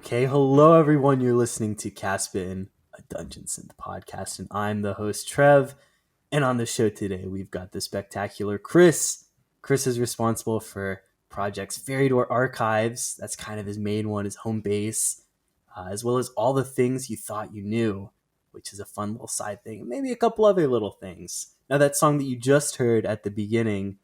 Okay, hello everyone. You're listening to Castbitten, a Dungeon Synth podcast, and I'm the host Trev. And on the show today, we've got the spectacular Chris. Chris is responsible for projects Ferrydor Archives. That's kind of his main one, his home base, as well as All the Things You Thought You Knew, which is a fun little side thing, and maybe a couple other little things. Now, that song that you just heard at the beginning,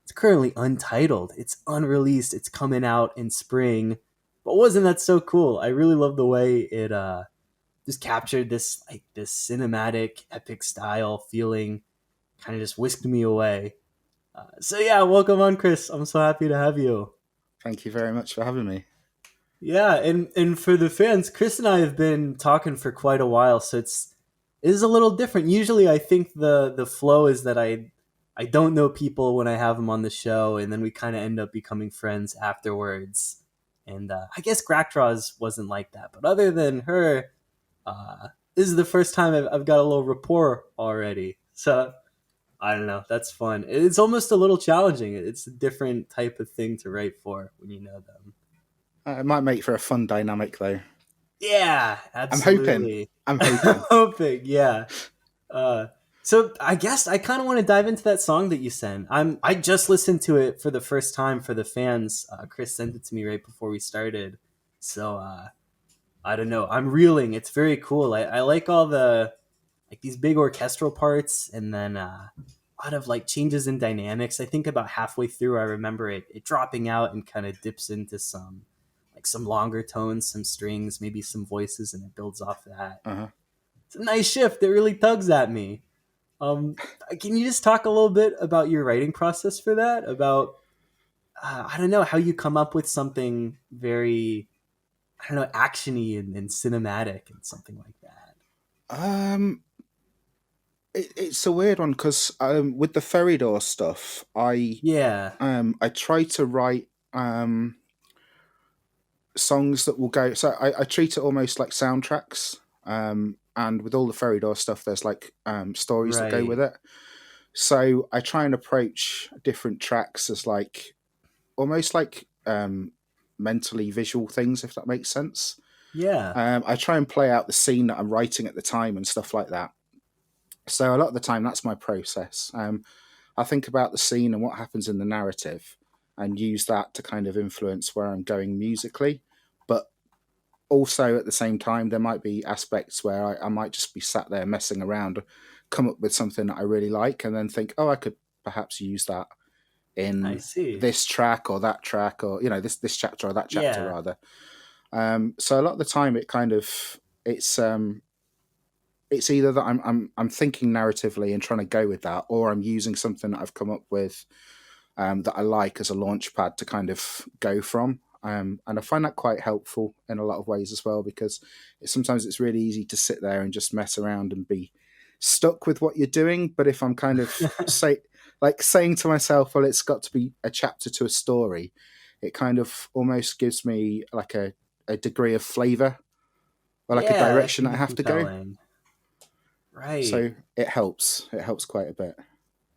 it's currently untitled. It's unreleased. It's coming out in spring. But wasn't that so cool? I really love the way it just captured this cinematic epic style feeling, kind of just whisked me away. So yeah, welcome on, Chris. I'm so happy to have you. Thank you very much for having me. Yeah, and for the fans, Chris and I have been talking for quite a while, so it is a little different. Usually, I think the flow is that I don't know people when I have them on the show, and then we kind of end up becoming friends afterwards. And I guess Grackdraws wasn't like that, but other than her, this is the first time I've got a little rapport already. So I don't know. That's fun. It's almost a little challenging. It's a different type of thing to write for when you know them. It might make for a fun dynamic, though. Yeah, I'm hoping. absolutely. I'm I'm hoping. hoping, yeah. Uh, so I guess I kind of want to dive into that song that you sent. I just listened to it for the first time for the fans. Chris sent it to me right before we started. So I don't know. I'm reeling. It's very cool. I like all the like these big orchestral parts, and then a lot of like changes in dynamics. I think about halfway through, I remember it dropping out and kind of dips into some longer tones, some strings, maybe some voices, and it builds off that. Uh-huh. It's a nice shift. It really tugs at me. Um, can you just talk a little bit about your writing process for that? About I don't know how you come up with something very I don't know actiony and cinematic and something like that. Um, it's a weird one because with the Ferrydor stuff, Yeah, I try to write songs that will go. So I treat it almost like soundtracks. And with all the Ferrydor stuff, there's like stories that go right. with it. So I try and approach different tracks as like almost like mentally visual things, if that makes sense. Yeah, I try and play out the scene that I'm writing at the time and stuff like that. So a lot of the time, that's my process. I think about the scene and what happens in the narrative, and use that to kind of influence where I'm going musically. But also at the same time, there might be aspects where I might just be sat there messing around, come up with something that I really like, and then think, oh, I could perhaps use that I in see. this track or that track, or this chapter or that chapter Yeah, rather. So a lot of the time, it's it's either that I'm thinking narratively and trying to go with that, or I'm using something that I've come up with that I like as a launch pad to kind of go from. And I find that quite helpful in a lot of ways as well, because sometimes it's really easy to sit there and just mess around and be stuck with what you're doing. But if I'm kind of saying to myself, well, it's got to be a chapter to a story, it kind of almost gives me like a degree of flavor or like a yeah, that direction can I be have to go. compelling. Right. So it helps. It helps quite a bit.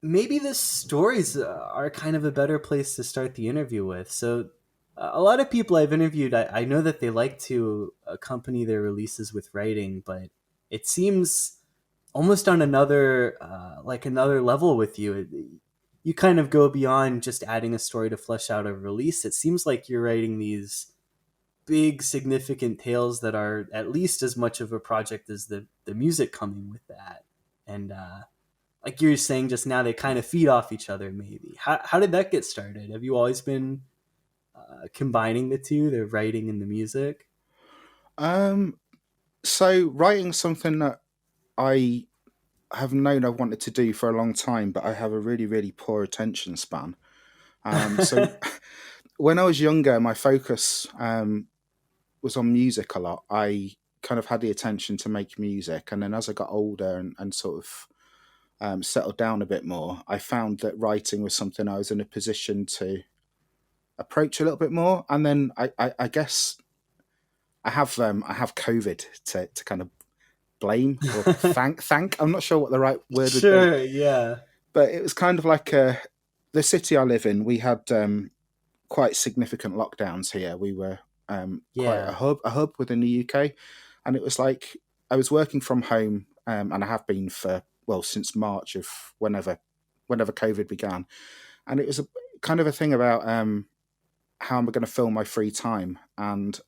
Maybe the stories are kind of a better place to start the interview with. So, a lot of people I've interviewed, I know that they like to accompany their releases with writing, but it seems almost on another level with you. You kind of go beyond just adding a story to flesh out a release. It seems like you're writing these big, significant tales that are at least as much of a project as the music coming with that. And like you were saying just now, they kind of feed off each other. Maybe how did that get started? Have you always been combining the two, the writing and the music? Um, so writing something that I have known I've wanted to do for a long time, but I have a really, really poor attention span. So when I was younger, my focus was on music a lot. I kind of had the attention to make music, and then as I got older and sort of settled down a bit more, I found that writing was something I was in a position to approach a little bit more. And then I guess I have COVID to kind of blame or thank. I'm not sure what the right word would be, Sure, yeah. but it was kind of like the city I live in. We had quite significant lockdowns here. We were quite Yeah. a hub within the UK, and it was like I was working from home, and I have been for since March of whenever COVID began, and it was a kind of a thing about how am I going to fill my free time, and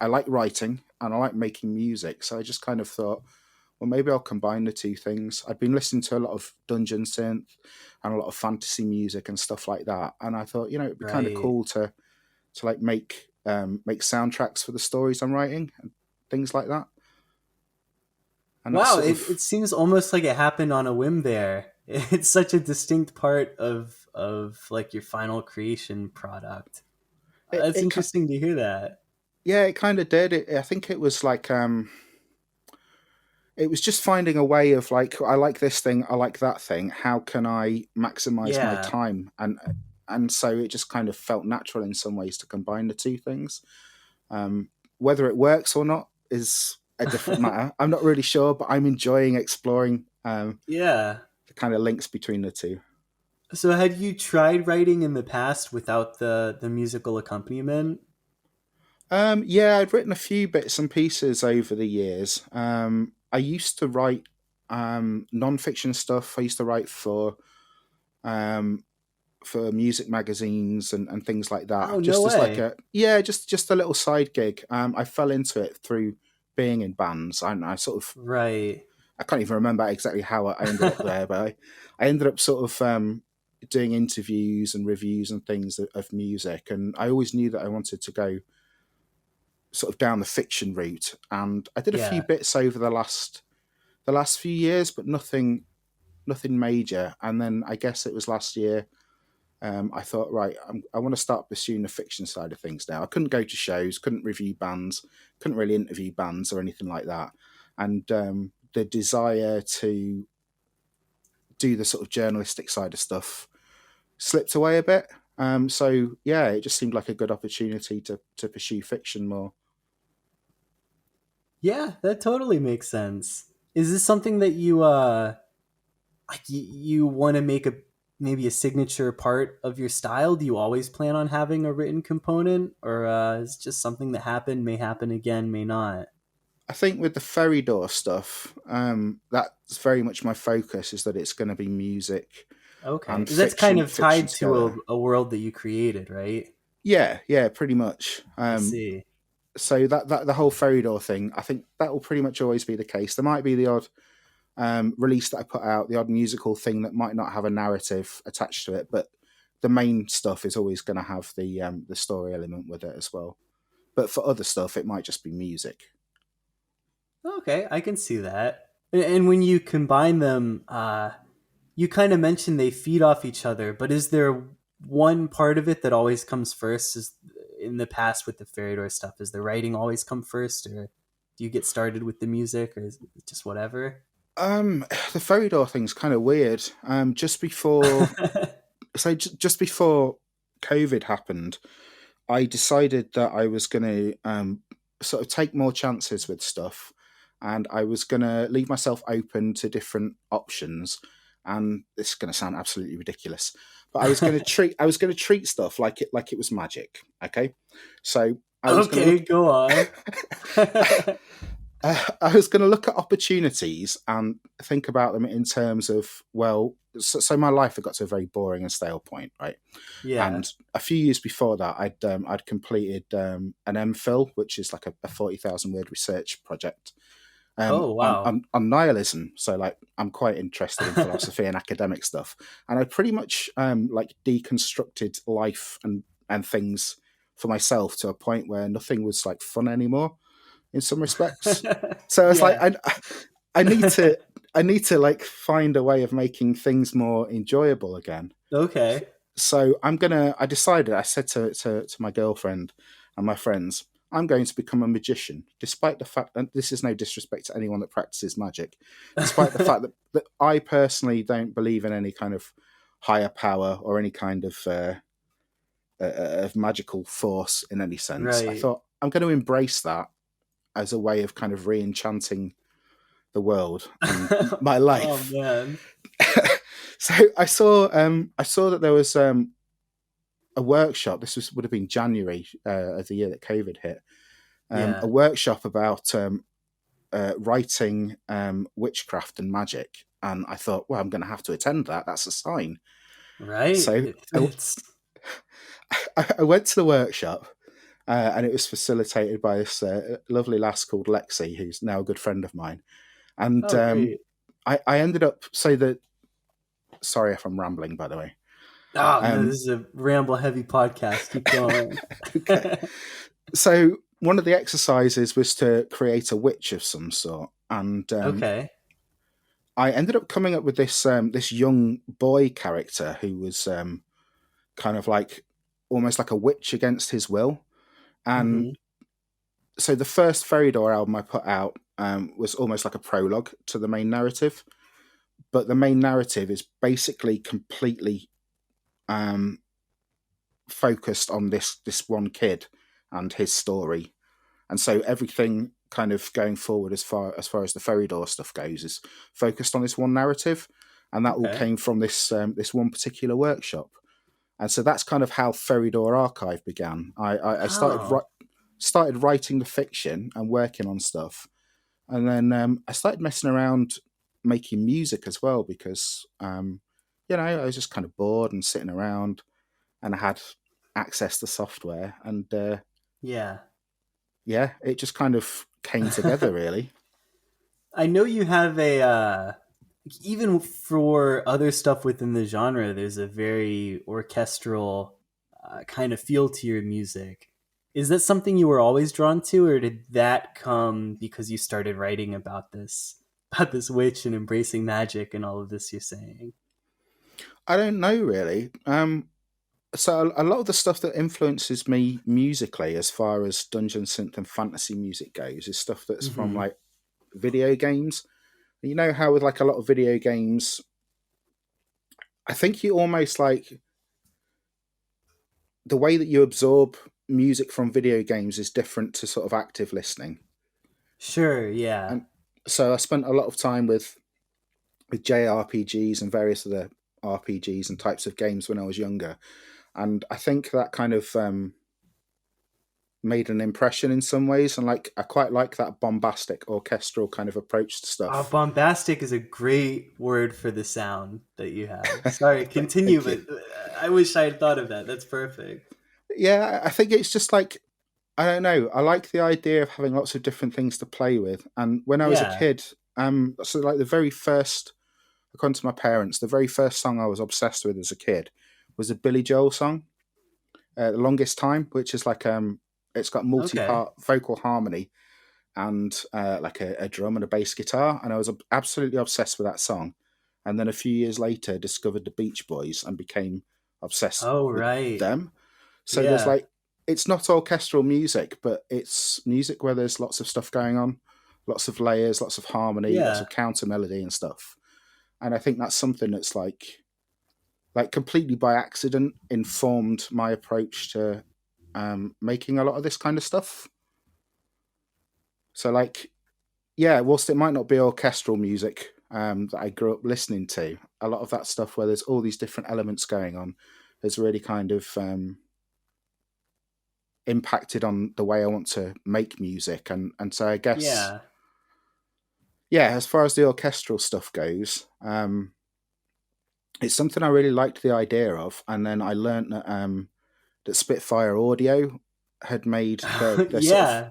I like writing and I like making music, so I just kind of thought, well, maybe I'll combine the two things. I'd been listening to a lot of dungeon synth and a lot of fantasy music and stuff like that, and I thought, it'd be kind of Right. cool to like make soundtracks for the stories I'm writing and things like that. And that's Wow, sort it of seems almost like it happened on a whim there. It's such a distinct part of like your final creation product. it. That's interesting to hear that. Yeah, it kind of did. I think it was like it was just finding a way of like, I like this thing, I like that thing. How can I maximize my Yeah. time? And so it just kind of felt natural in some ways to combine the two things. Whether it works or not is a different matter. I'm not really sure, but I'm enjoying exploring Yeah. the kind of links between the two. So had you tried writing in the past without the musical accompaniment? Yeah, I'd written a few bits and pieces over the years. I used to write non-fiction stuff. I used to write um, for music magazines and things like Oh, that. no Just as like way. just a little side gig. I fell into it through being in bands. I sort of Right. I can't even remember exactly how I ended up there, but I ended up sort of doing interviews and reviews and things of music, and I always knew that I wanted to go sort of down the fiction route. And I did a few Yeah. bits over the last few years, but nothing major. And then I guess it was last year. I thought, right, I want to start pursuing the fiction side of things now. I couldn't go to shows, couldn't review bands, couldn't really interview bands or anything like that. And the desire to do the sort of journalistic side of stuff slipped away a bit. So yeah, it just seemed like a good opportunity to pursue fiction more. Yeah, that totally makes sense. Is this something that like you want to make a maybe a signature part of your style? Do you always plan on having a written component, or is it just something that happened, may happen again, may not? I think with the Ferrydor stuff, that's very much my focus. Is that it's going to be music Okay, and that's kind of fiction tied to together. a world that you created, right? Yeah, yeah, pretty much. I see. So that the whole Ferrydor thing, I think that will pretty much always be the case. There might be the odd release that I put out, the odd musical thing that might not have a narrative attached to it, but the main stuff is always going to have the story element with it as well. But for other stuff, it might just be music. Okay, I can see that. And when you combine them, you kind of mentioned they feed off each other, but is there one part of it that always comes first? Is in the past with the Ferrydor stuff, is the writing always come first, or do you get started with the music, or is it just whatever? The Ferrydor thing's kind of weird. Just before, just before COVID happened, I decided that I was going to sort of take more chances with stuff, and I was going to leave myself open to different options. And this is going to sound absolutely ridiculous, but I was going to treat stuff like it was magic. Okay, so I was going to Okay, go on. I was going to look at opportunities and think about them in terms of, well, so my life had got to a very boring and stale point, right? Yeah. And a few years before that, I'd completed an MPhil, which is like a 40,000 word research project Oh, wow. on nihilism. So like I'm quite interested in philosophy and academic stuff, and I pretty much like deconstructed life and things for myself to a point where nothing was like fun anymore in some respects. So it's like Yeah. I need to I need to like find a way of making things more enjoyable again. Okay. So I decided, I said to my girlfriend and my friends, I'm going to become a magician, despite the fact, and this is no disrespect to anyone that practices magic, despite the fact that I personally don't believe in any kind of higher power or any kind of magical force in any sense. I Right. thought I'm going to embrace that as a way of kind of re-enchanting the world and my Oh, life. man. So I saw that there was a workshop. Would have been January of the year that COVID hit. A Yeah. workshop about writing witchcraft and magic, and I thought, well, I'm going to have to attend that. That's a sign. Right. So It fits. I went to the workshop, and it was facilitated by this lovely lass called Lexi, who's now a good friend of mine. And Oh, great. I ended up so that. Sorry if I'm rambling, by the way. Oh, no, Um, this is a ramble heavy podcast. Keep going. okay. So one of the exercises was to create a witch of some sort, and Okay. I ended up coming up with this young boy character who was kind of like almost like a witch against his will. And Hmm. so the first Ferrydor album I put out was almost like a prologue to the main narrative, but the main narrative is basically completely um, focused on this one kid and his story. And so everything kind of going forward as far as the Ferrydor stuff goes is focused on this one narrative, and that all Okay. came from this one particular workshop. And so that's kind of how Ferrydor Archive began. I Oh, started writing the fiction and working on stuff, and then I started messing around making music as well because I was just kind of bored and sitting around, and I had access to software, and yeah. yeah, it just kind of came together really. I know you have even for other stuff within the genre, there's a very orchestral kind of feel to your music. Is that something you were always drawn to, or did that come because you started writing about this witch and embracing magic and all of this you're saying? I don't know really. So a lot of the stuff that influences me musically, as far as dungeon synth and fantasy music goes, is stuff that's from Hmm. like video games. You know how with like a lot of video games, I think you almost like the way that you absorb music from video games is different to sort of active listening. Sure, yeah. And so I spent a lot of time with JRPGs and various other RPGs and types of games when I was younger, and I think that kind of made an impression in some ways. And like I quite like that bombastic orchestral kind of approach to stuff. Bombastic is a great word for the sound that you have. Sorry, continue, Thank you. but I wish I had thought of that. That's perfect. Yeah, I think it's just like I don't know. I like the idea of having lots of different things to play with. And when I was a Yeah. kid, so like the very first, according to my parents, the very first song I was obsessed with as a kid was a Billy Joel song, "The Longest Time," which is like it's got Okay. multi-part vocal harmony and like a drum and a bass guitar, and I was absolutely obsessed with that song. And then a few years later, discovered the Beach Boys and became obsessed Oh, with right. them. So there's Yeah. like it's not orchestral music, but it's music where there's lots of stuff going on, lots of layers, lots of harmony, lots Yeah. of counter melody and stuff. And I think that's something that's like completely by accident informed my approach to making a lot of this kind of stuff. So like yeah, whilst it might not be orchestral music that I grew up listening to, a lot of that stuff where there's all these different elements going on has really kind of impacted on the way I want to make music. And so I guess, Yeah. yeah, as far as the orchestral stuff goes, it's something I really liked the idea of. And then I learned that Spitfire Audio had made their sort of Yeah.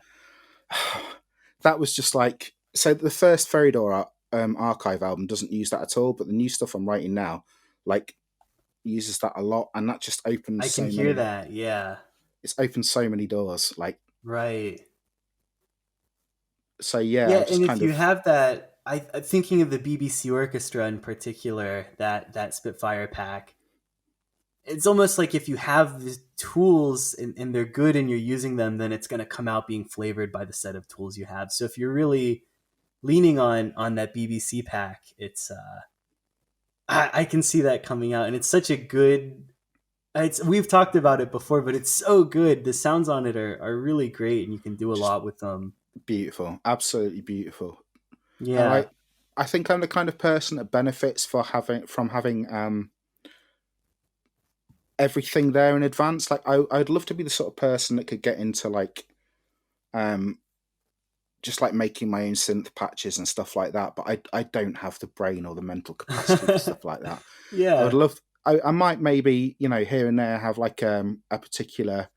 that was just like so the first Ferrydor archive album doesn't use that at all, but the new stuff I'm writing now like uses that a lot, and that just opens I can so hear many. that. Yeah. It's opened so many doors. Like Right. so, yeah. Yeah, I and just if kind you of have that, I'm thinking of the BBC Orchestra in particular, that Spitfire pack. It's almost like if you have the tools and they're good and you're using them, then it's going to come out being flavored by the set of tools you have. So if you're really leaning on that BBC pack, it's I can see that coming out, and it's such a good. It's we've talked about it before, but it's so good. The sounds on it are really great, and you can do a just lot with them. beautiful, absolutely beautiful. And Yeah. like I think I'm the kind of person that benefits for having from having everything there in advance. Like I'd love to be the sort of person that could get into like um just like making my own synth patches and stuff like that, but I don't have the brain or the mental capacity for stuff like that. I would Yeah. love. I might maybe here and there have like a particular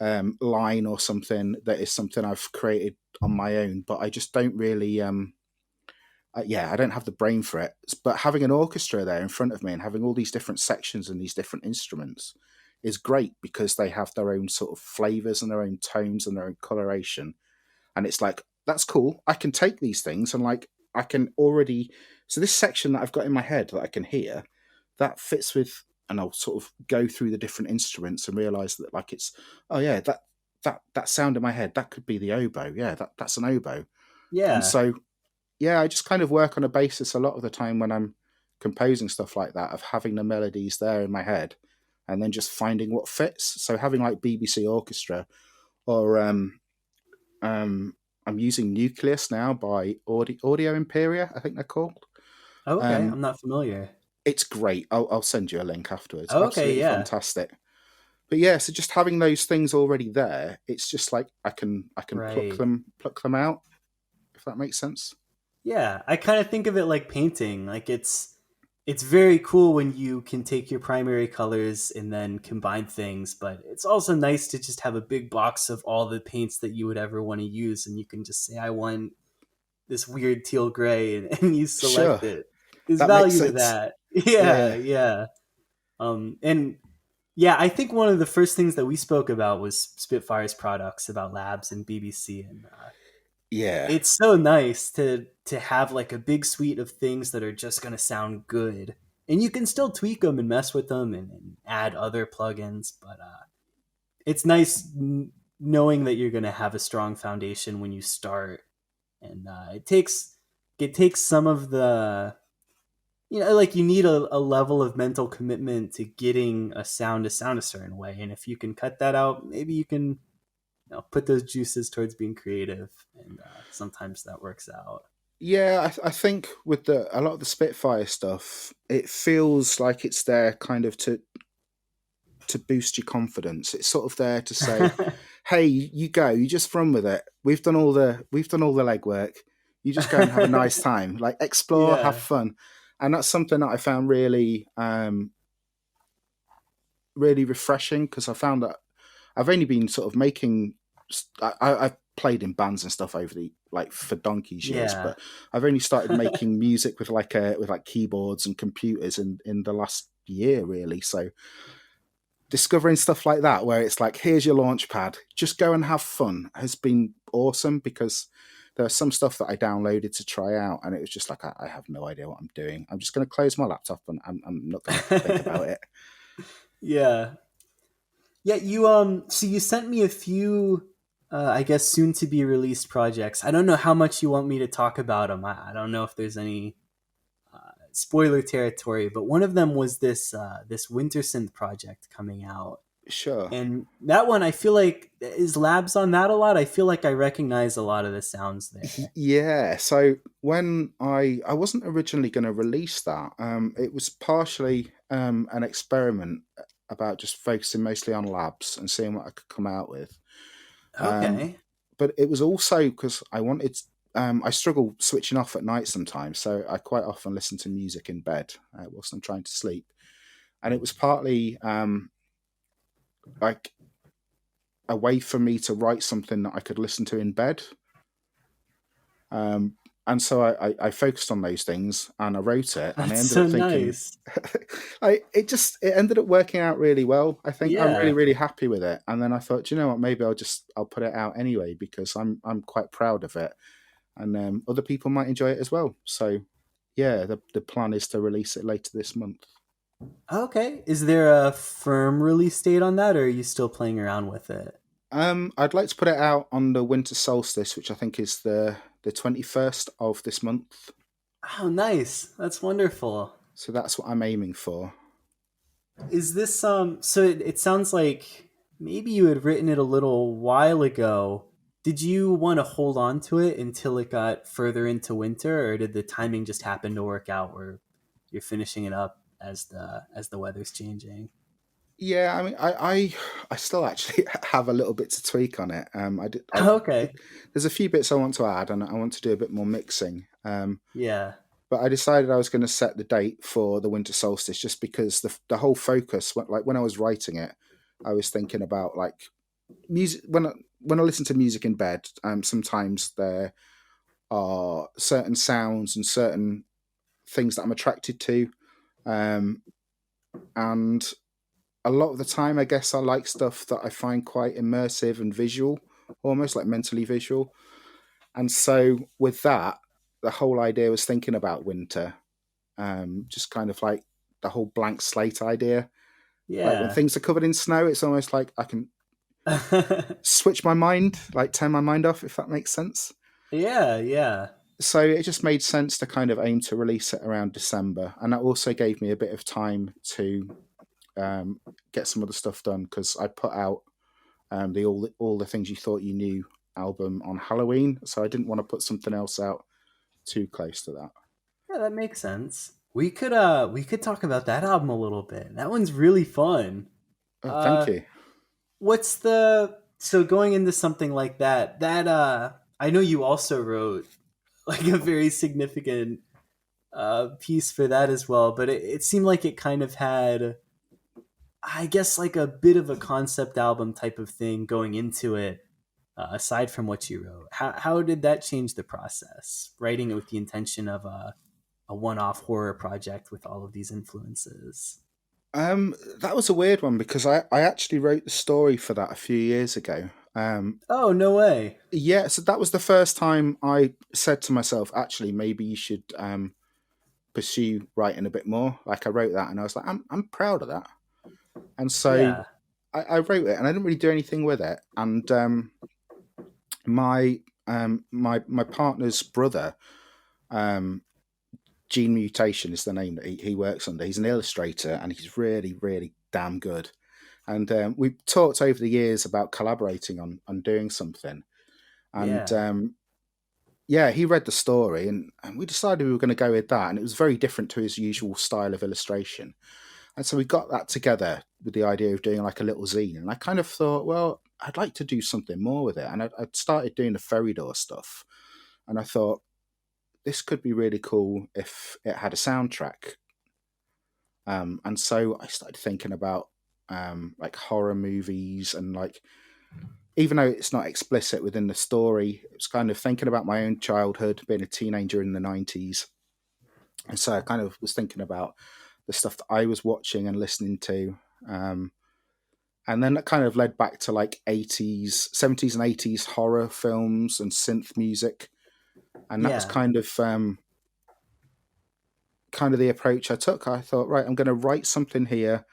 line or something that is something I've created on my own, but I just don't really. Yeah, I don't have the brain for it. But having an orchestra there in front of me and having all these different sections and these different instruments is great because they have their own sort of flavors and their own tones and their own coloration. And it's like, that's cool. I can take these things and like I can already. So this section that I've got in my head that I can hear, that fits with, and I'll sort of go through the different instruments and realize that like it's, oh yeah, that sound in my head, that could be the oboe. Yeah, that's an oboe. And Yeah. so yeah, I just kind of work on a basis a lot of the time when I'm composing stuff like that of having the melodies there in my head and then just finding what fits. So having like BBC Orchestra or I'm using Nucleus now by Audio Imperia, I think they're called. Okay, Um, I'm not familiar. it's great. I'll send you a link afterwards. Okay, Absolutely yeah. fantastic. But yeah, so just having those things already there, it's just like I can Right. pluck them out, if that makes sense. Yeah, I kind of think of it like painting. Like it's very cool when you can take your primary colors and then combine things, but it's also nice to just have a big box of all the paints that you would ever want to use, and you can just say I want this weird teal gray, and you Sure, select it. There's that makes value to sense. that. Yeah, Yeah, yeah. And yeah, I think one of the first things that we spoke about was Spitfire's products about labs and BBC, and yeah, it's so nice to have like a big suite of things that are just going to sound good, and you can still tweak them and mess with them and add other plugins, but it's nice knowing that you're going to have a strong foundation when you start, and it takes some of the, like you need a level of mental commitment to getting a sound to sound a certain way, and if you can cut that out, maybe you can, put those juices towards being creative, and sometimes that works out. yeah. I think with the a lot of the Spitfire stuff, it feels like it's there kind of to boost your confidence. It's sort of there to say, "Hey, you go. You just run with it. We've done all the legwork. You just go and have a nice time. Like explore, have Yeah. fun." And that's something that I found really, really refreshing because I found that I've only been sort of making. I've played in bands and stuff over the like for donkey's years, Yeah. but I've only started making music with like keyboards and computers in the last year really. So discovering stuff like that where it's like here's your launch pad, just go and have fun has been awesome because there's some stuff that I downloaded to try out and it was just like I have no idea what I'm doing. I'm just going to close my laptop and I'm not going to think about it. Yeah. Yeah, so you sent me a few, I guess, soon to be released projects. I don't know how much you want me to talk about them. I don't know if there's any spoiler territory, but one of them was this winter synth project coming out. Sure. And that one, I feel like, is labs on that a lot. I feel like I recognize a lot of the sounds there. Yeah, so when I wasn't originally going to release that, it was partially an experiment about just focusing mostly on labs and seeing what I could come out with. Um, Okay. but it was also because I wanted. I struggle switching off at night sometimes, so I quite often listen to music in bed whilst I'm trying to sleep. And it was partly like a way for me to write something that I could listen to in bed. Um, and so I focused on those things and I wrote it and I That's ended so up thinking nice. it ended up working out really well. I think I'm really Yeah. really happy with it. And then I thought, you know what, maybe I'll put it out anyway because I'm quite proud of it and other people might enjoy it as well. So yeah, the plan is to release it later this month. Okay. Is there a firm release date on that, or are you still playing around with it? I'd like to put it out on the winter solstice, which I think is the 21st of this month. Oh, nice. That's wonderful. So that's what I'm aiming for. Is this so it sounds like maybe you had written it a little while ago. Did you want to hold on to it until it got further into winter, or did the timing just happen to work out where you're finishing it up as the weather's changing? Yeah, I mean, I still actually have a little bit to tweak on it. Okay. There's a few bits I want to add, and I want to do a bit more mixing. Yeah. But I decided I was going to set the date for the winter solstice, just because the whole focus, like when I was writing it, I was thinking about like music. When I listen to music in bed, sometimes there are certain sounds and certain things that I'm attracted to, um, and a lot of the time, I guess I like stuff that I find quite immersive and visual, almost like mentally visual. And so with that, the whole idea was thinking about winter, just kind of like the whole blank slate idea. Like when Yeah. things are covered in snow, it's almost like I can switch my mind, like turn my mind off, if that makes sense. Yeah, yeah. So it just made sense to kind of aim to release it around December. And that also gave me a bit of time to get some other stuff done, because I put out all the things you thought you knew album on Halloween, so I didn't want to put something else out too close to that. Yeah, that makes sense. We could talk about that album a little bit. That one's really fun. Oh, thank Uh you. what's the so going into something like that I know you also wrote like a very significant piece for that as well, but it seemed like it kind of had, I guess, like a bit of a concept album type of thing going into it, aside from what you wrote. How did that change the process? Writing it with the intention of a one off horror project with all of these influences. That was a weird one, because I actually wrote the story for that a few years ago. Oh, no way. Yeah, so that was the first time I said to myself, actually, maybe you should pursue writing a bit more. Like I wrote that, and I was like, I'm proud of that. And so Yeah. I wrote it, and I didn't really do anything with it. And my partner's brother, um, Gene Mutation is the name that he works under. He's an illustrator, and he's really, really damn good. And we've talked over the years about collaborating on doing something. And Yeah. yeah, he read the story, and we decided we were going to go with that. And it was very different to his usual style of illustration. And so we got that together with the idea of doing like a little zine. And I kind of thought, well, I'd like to do something more with it. And I'd started doing the Ferrydor stuff. And I thought, this could be really cool if it had a soundtrack. And so I started thinking about like horror movies, and like, even though it's not explicit within the story, it was kind of thinking about my own childhood, being a teenager in the 90s. And so I kind of was thinking about the stuff that I was watching and listening to. Um, and then that kind of led back to like 80s, 70s and 80s horror films and synth music. And that was Yeah. kind of the approach I took. I thought, right, I'm going to write something here.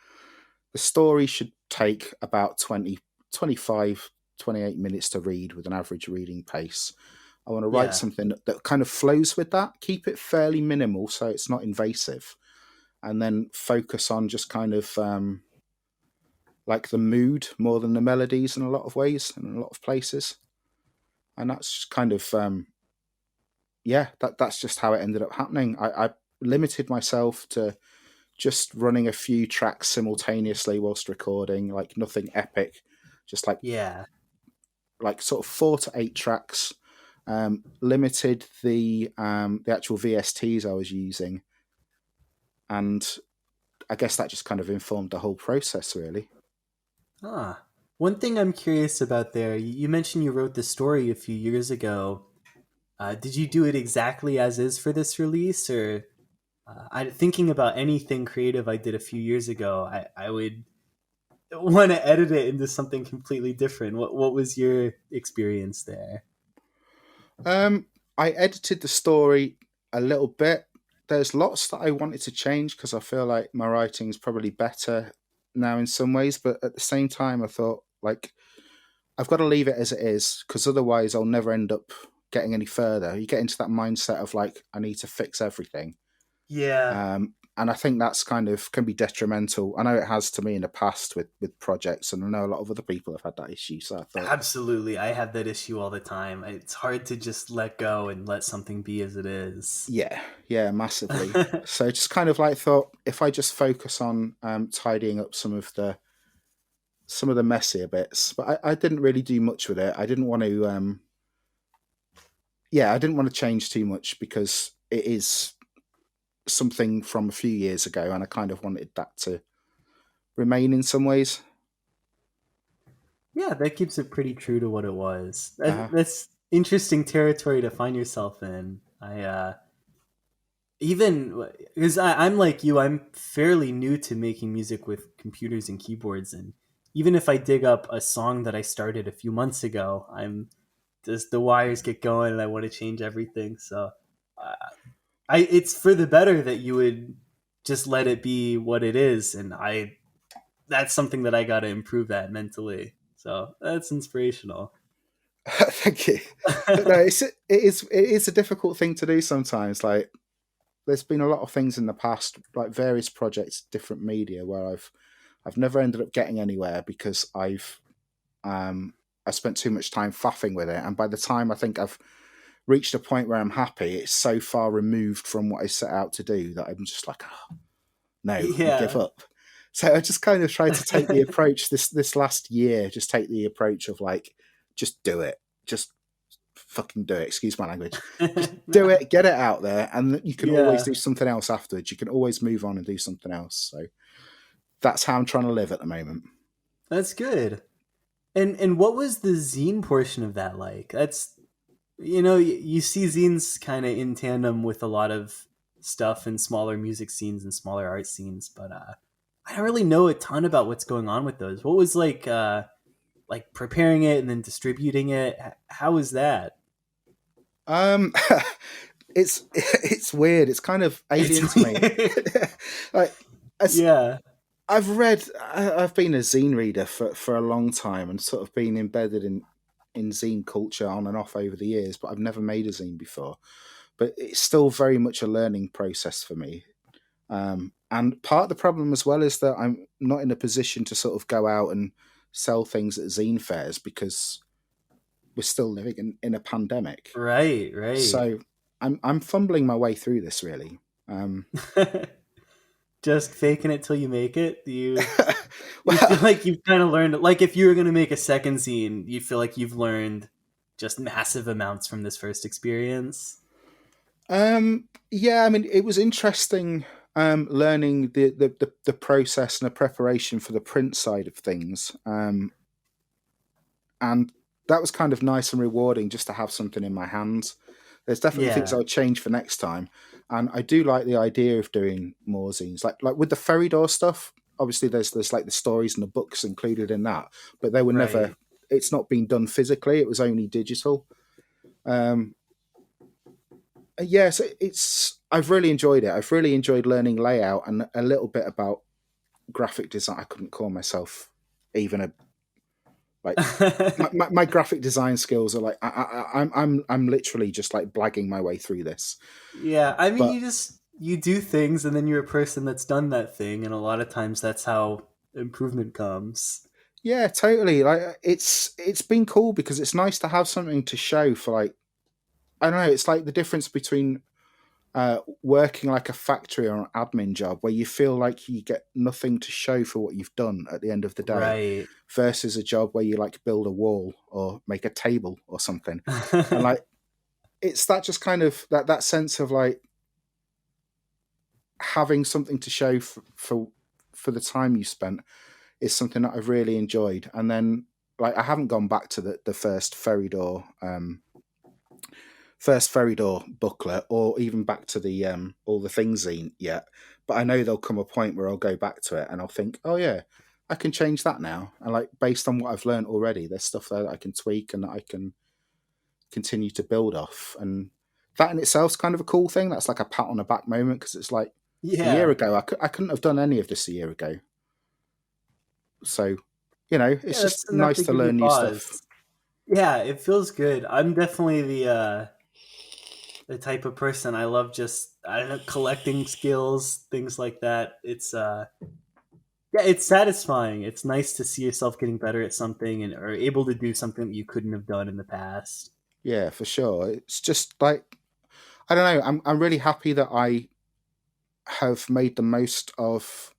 The story should take about 20, 25, 28 minutes to read with an average reading pace. I want to write Yeah. something that kind of flows with that, keep it fairly minimal so it's not invasive, and then focus on just kind of like the mood more than the melodies in a lot of ways and in a lot of places. And that's kind of, yeah, that's just how it ended up happening. I limited myself to just running a few tracks simultaneously whilst recording, like nothing epic, just Yeah. like sort of 4 to 8 tracks. Limited the actual VSTs I was using, and I guess that just kind of informed the whole process, really. Ah. One thing I'm curious about there, you mentioned you wrote the story a few years ago. Did you do it exactly as is for this release, or thinking about anything creative I did a few years ago, I would want to edit it into something completely different. What was your experience there? Um, I edited the story a little bit. There's lots that I wanted to change, because I feel like my writing's probably better now in some ways, but at the same time, I thought, like, I've got to leave it as it is, because otherwise I'll never end up getting any further. You get into that mindset of like, I need to fix everything. Yeah. And I think that's kind of can be detrimental. I know it has to me in the past with projects, and I know a lot of other people have had that issue. So I thought, Absolutely. I have that issue all the time. It's hard to just let go and let something be as it is. yeah, yeah, massively. So just kind of like thought, if I just focus on tidying up some of the some of the messier bits, but I didn't really do much with it. I didn't want to I didn't want to change too much because it is something from a few years ago, and I kind of wanted that to remain in some ways. Yeah, that keeps it pretty true to what it was. Uh, That's interesting territory to find yourself in. Even because I'm like you, I'm fairly new to making music with computers and keyboards, and even if I dig up a song that I started a few months ago, I'm just the wires get going, and I want to change everything. So, uh, it's for the better that you would just let it be what it is, and I that's something that I got to improve at mentally. So that's inspirational. Thank you. But no, it is a difficult thing to do sometimes. Like there's been a lot of things in the past, like various projects, different media, where I've never ended up getting anywhere because I spent too much time faffing with it, and by the time I think I've reached a point where I'm happy, it's so far removed from what I set out to do that I'm just like, oh, no, and give Yeah. up. So I just kind of tried to take the approach this last year, just take the approach of like, just do it, just fucking do it. Excuse my language. Just do it, get it out there, and you can always Yeah, do something else afterwards. You can always move on and do something else. So that's how I'm trying to live at the moment. that's good. And what was the zine portion of that like? That's you see zines kind of in tandem with a lot of stuff in smaller music scenes and smaller art scenes, but I don't really know a ton about what's going on with those. What was like preparing it and then distributing it? How was that? Um, it's weird. It's kind of It's alien to me. Like as yeah, I've been a zine reader for a long time and sort of been embedded in zine culture on and off over the years, but I've never made a zine before. But it's still very much a learning process for me. And part of the problem as well is that I'm not in a position to sort of go out and sell things at zine fairs because we're still living in a pandemic. right, right. So I'm fumbling my way through this really. Um, Just faking it till you make it. Do you feel well, like you've kind of learned, like if you were going to make a second scene, you feel like you've learned just massive amounts from this first experience? yeah, I mean, it was interesting learning the process and the preparation for the print side of things. And that was kind of nice and rewarding just to have something in my hands. There's definitely things I Yeah, would change for next time, and I do like the idea of doing more zines, like with the Ferrydor stuff. Obviously, there's like the stories and the books included in that, but they were never. right. It's not being done physically; it was only digital. Um, yeah, so it's. I've really enjoyed it. I've really enjoyed learning layout and a little bit about graphic design. I couldn't call myself even a like my graphic design skills are like I'm literally just like blagging my way through this. Yeah, I mean, But you do things, and then you're a person that's done that thing, and a lot of times that's how improvement comes. yeah, totally. Like it's been cool because it's nice to have something to show for like I don't know. It's like the difference between working like a factory or an admin job where you feel like you get nothing to show for what you've done at the end of the day Right. versus a job where you like build a wall or make a table or something. And like it's that just kind of that sense of like having something to show for the time you spent is something that I've really enjoyed. And then like I haven't gone back to the first Ferrydor booklet or even back to the all the things zine yet. But I know there'll come a point where I'll go back to it and I'll think, oh yeah, I can change that now. And like based on what I've learned already, there's stuff there that I can tweak and that I can continue to build off. And that in itself's kind of a cool thing. That's like a pat on the back moment because it's like a year Yeah. ago I couldn't have done any of this a year ago. So Yeah, it's that's just enough nice to to give you learn new stuff. pause. Yeah, it feels good. I'm definitely the type of person I love just I don't know collecting skills, things like that. It's yeah, it's satisfying. It's nice to see yourself getting better at something and or able to do something that you couldn't have done in the past. Yeah, for sure. It's just like I don't know. I'm really happy that I have made the most of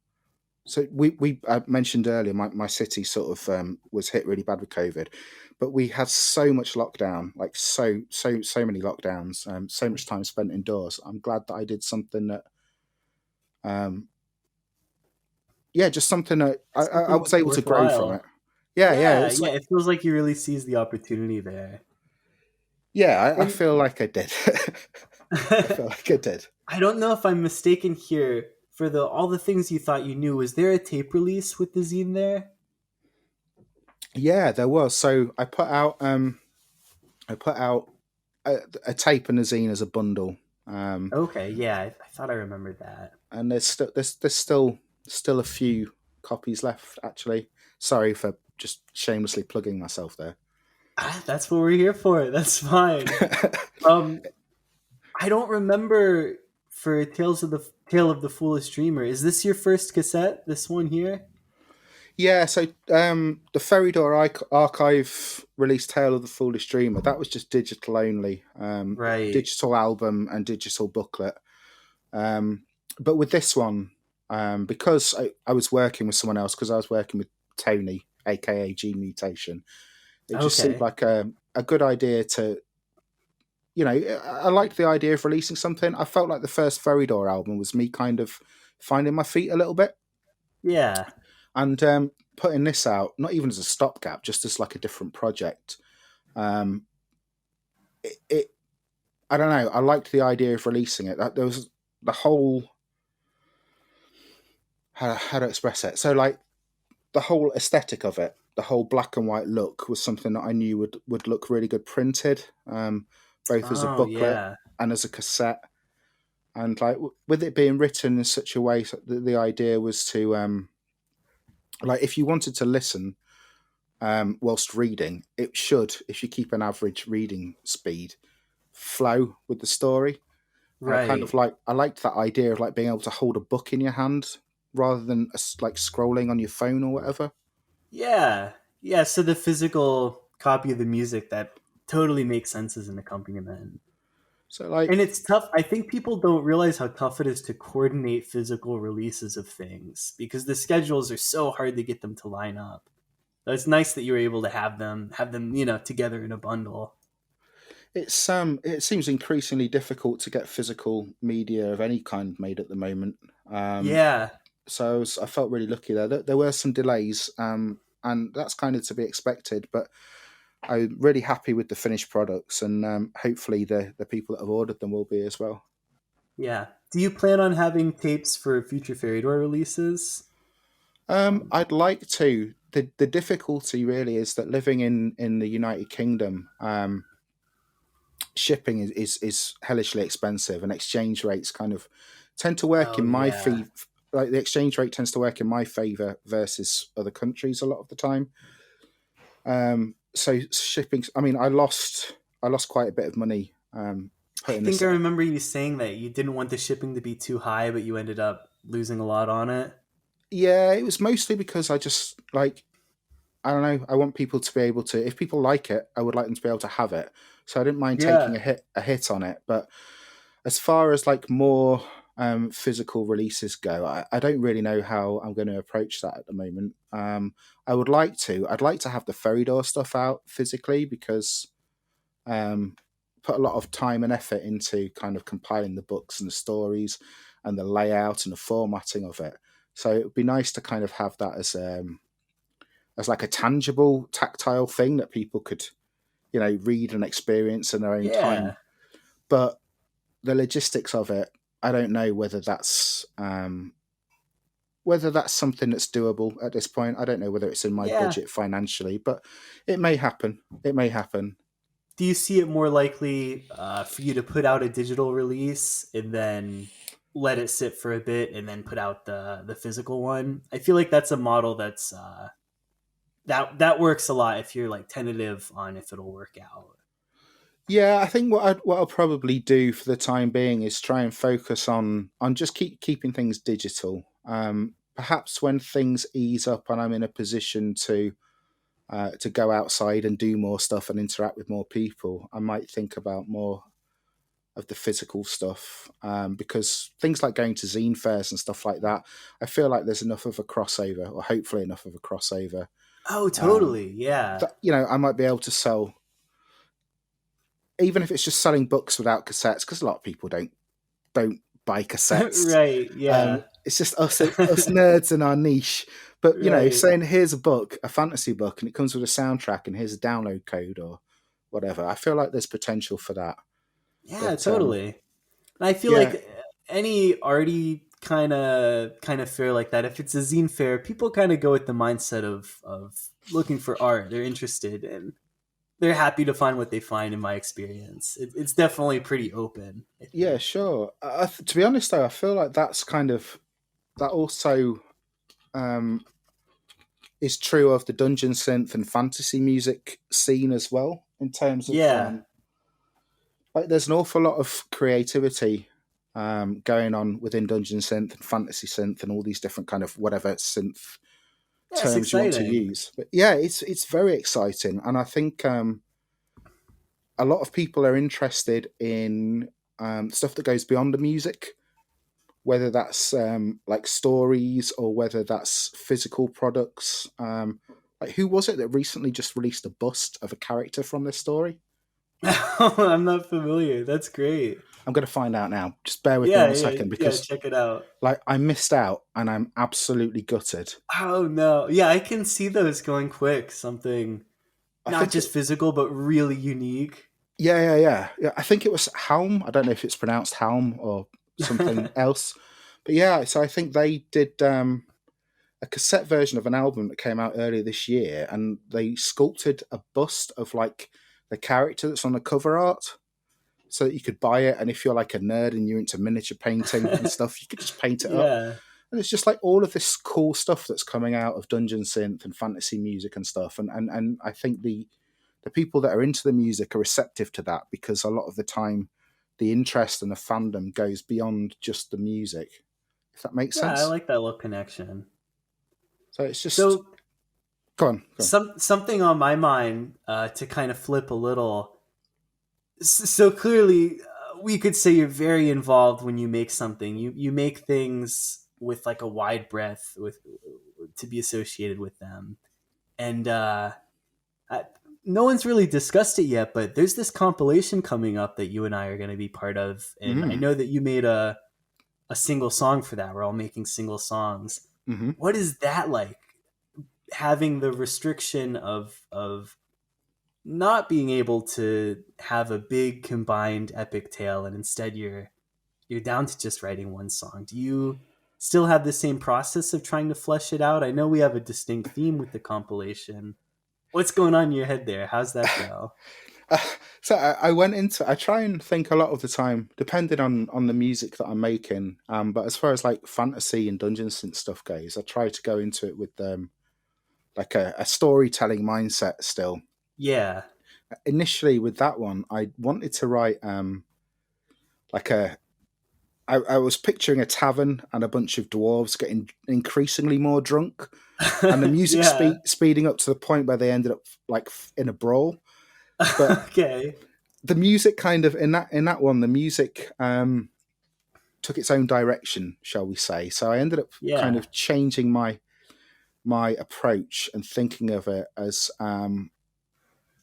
So we mentioned earlier, my city sort of was hit really bad with COVID, but we had so much lockdown, like so many lockdowns, so much time spent indoors. I'm glad that I did something that, um, yeah, just something that I Something was able to grow from it. worthwhile. Yeah, it Yeah, was yeah. like, It feels like you really seized the opportunity there. yeah, I And feel like I did. I feel like I did. I don't know if I'm mistaken here. For the all the things you thought you knew, was there a tape release with the zine there? Yeah, there was. So I put out a tape and a zine as a bundle. Okay, yeah, I thought I remembered that. And there's still a few copies left, actually. Sorry for just shamelessly plugging myself there. Ah, that's what we're here for. That's fine. Um, I don't remember for Tale of the Foolish Dreamer. Is this your first cassette? This one here? Yeah, so the Ferrydor Archive released Tale of the Foolish Dreamer. That was just digital only, Right. digital album and digital booklet. Um, but with this one, because I was working with someone else, because I was working with Tony, aka G Mutation, it just seemed Okay. like a good idea to, I liked the idea of releasing something. I felt like the first Ferrydor album was me kind of finding my feet a little bit, Yeah. and putting this out, not even as a stopgap, just as like a different project. Um, it I don't know. I liked the idea of releasing it. That there was the whole how to express it. So like the whole aesthetic of it, the whole black and white look was something that I knew would look really good printed, both as a Oh, booklet yeah. and as a cassette. And like with it being written in such a way, so the idea was to like if you wanted to listen whilst reading, it should, if you keep an average reading speed, flow with the story. And Right. I liked that idea of like being able to hold a book in your hand rather than like scrolling on your phone or whatever. Yeah. Yeah, so the physical copy of the music that totally makes sense as an accompaniment. So like And it's tough. I think people don't realize how tough it is to coordinate physical releases of things because the schedules are so hard to get them to line up. So it's nice that you're able to have them together in a bundle. it seems increasingly difficult to get physical media of any kind made at the moment. Um, Yeah. so I felt really lucky there. There were some delays, and that's kind of to be expected. But I'm really happy with the finished products, and hopefully the people that have ordered them will be as well. Yeah. Do you plan on having tapes for future Ferrydor releases? I'd like to. The difficulty really is that living in the United Kingdom, shipping is hellishly expensive, and exchange rates kind of tend to work Oh in my yeah. fee. Like the exchange rate tends to work in my favor versus other countries a lot of the time. So shipping. I mean, I lost quite a bit of money I putting think this. I remember you saying that you didn't want the shipping to be too high, but you ended up losing a lot on it. Yeah, it was mostly because I just like I don't know. I want people to be able to. If people like it, I would like them to be able to have it. So I didn't mind taking Yeah. a hit on it. But as far as like more physical releases go, I don't really know how I'm going to approach that at the moment. I would like to. I'd like to have the Ferrydor stuff out physically because um, put a lot of time and effort into kind of compiling the books and the stories and the layout and the formatting of it. So it would be nice to kind of have that as like a tangible, tactile thing that people could, read and experience in their own time. Yeah. But the logistics of it, I don't know whether that's something that's doable at this point. I don't know whether it's in my Yeah. budget financially, but it may happen. It may happen. Do you see it more likely for you to put out a digital release and then let it sit for a bit and then put out the physical one? I feel like that's a model that works a lot if you're like tentative on if it'll work out. Yeah, I think what I'll probably do for the time being is try and focus on just keeping things digital. Perhaps when things ease up and I'm in a position to go outside and do more stuff and interact with more people, I might think about more of the physical stuff, because things like going to zine fairs and stuff like that, I feel like there's enough of a crossover, or hopefully enough of a crossover, Oh, totally. Yeah. that I might be able to sell, even if it's just selling books without cassettes, because a lot of people don't buy cassettes. Right. Yeah. It's just us nerds in our niche. But Right. saying here's a book, a fantasy book, and it comes with a soundtrack, and here's a download code or whatever. I feel like there's potential for that. Yeah, But totally. And I feel yeah, like any arty kind of fair like that, if it's a zine fair, people kind of go with the mindset of looking for art. They're interested and they're happy to find what they find. In my experience, it's definitely pretty open, I yeah, think. sure. To be honest, though, I feel like that's kind of that also um, is true of the dungeon synth and fantasy music scene as well. In terms of Yeah. like, there's an awful lot of creativity going on within dungeon synth and fantasy synth and all these different kind of whatever synth Yeah, it's terms you want to exciting. use. But yeah, it's very exciting, and I think a lot of people are interested in stuff that goes beyond the music, whether that's like stories or whether that's physical products. Like, who was it that recently just released a bust of a character from this story? I'm not familiar. That's great. I'm going to find out now. Just bear with me Yeah, 1 second, yeah. because Check it out. like, I missed out and I'm absolutely gutted. Oh no. Yeah, I can see those going quick. Something I not think just it, physical, but really unique. yeah. I think it was Helm. I don't know if it's pronounced Helm or something else, but yeah. So I think they did a cassette version of an album that came out earlier this year, and they sculpted a bust of like the character that's on the cover art, so that you could buy it. And if you're like a nerd and you're into miniature painting and stuff, you could just paint it up. Yeah. And it's just like all of this cool stuff that's coming out of dungeon synth and fantasy music and stuff. And I think the people that are into the music are receptive to that, because a lot of the time the interest and the fandom goes beyond just the music, if that makes Yeah, I sense. like that little connection. So it's just, So go on. something on my mind to kind of flip a little. So clearly, we could say you're very involved when you make something. You make things with like a wide breadth with to be associated with them, and I, no one's really discussed it yet. But there's this compilation coming up that you and I are going to be part of, and I Mm. know that you made a single song for that. We're all making single songs. Hmm. What is that like? Having the restriction of not being able to have a big combined epic tale, and instead you're down to just writing one song. Do you still have the same process of trying to flesh it out? I know we have a distinct theme with the compilation. What's going on in your head there? How's that go? Uh, so I went into. I try and think a lot of the time, depending on the music that I'm making. But as far as like fantasy and dungeon synth stuff goes, I try to go into it with like a storytelling mindset still. Yeah. Initially, with that one, I wanted to write like a. I was picturing a tavern and a bunch of dwarves getting increasingly more drunk, and the music Yeah. speeding up to the point where they ended up like in a brawl. But Okay. the music kind of in that one, the music took its own direction, shall we say. So I ended up kind Yeah. of changing my approach and thinking of it as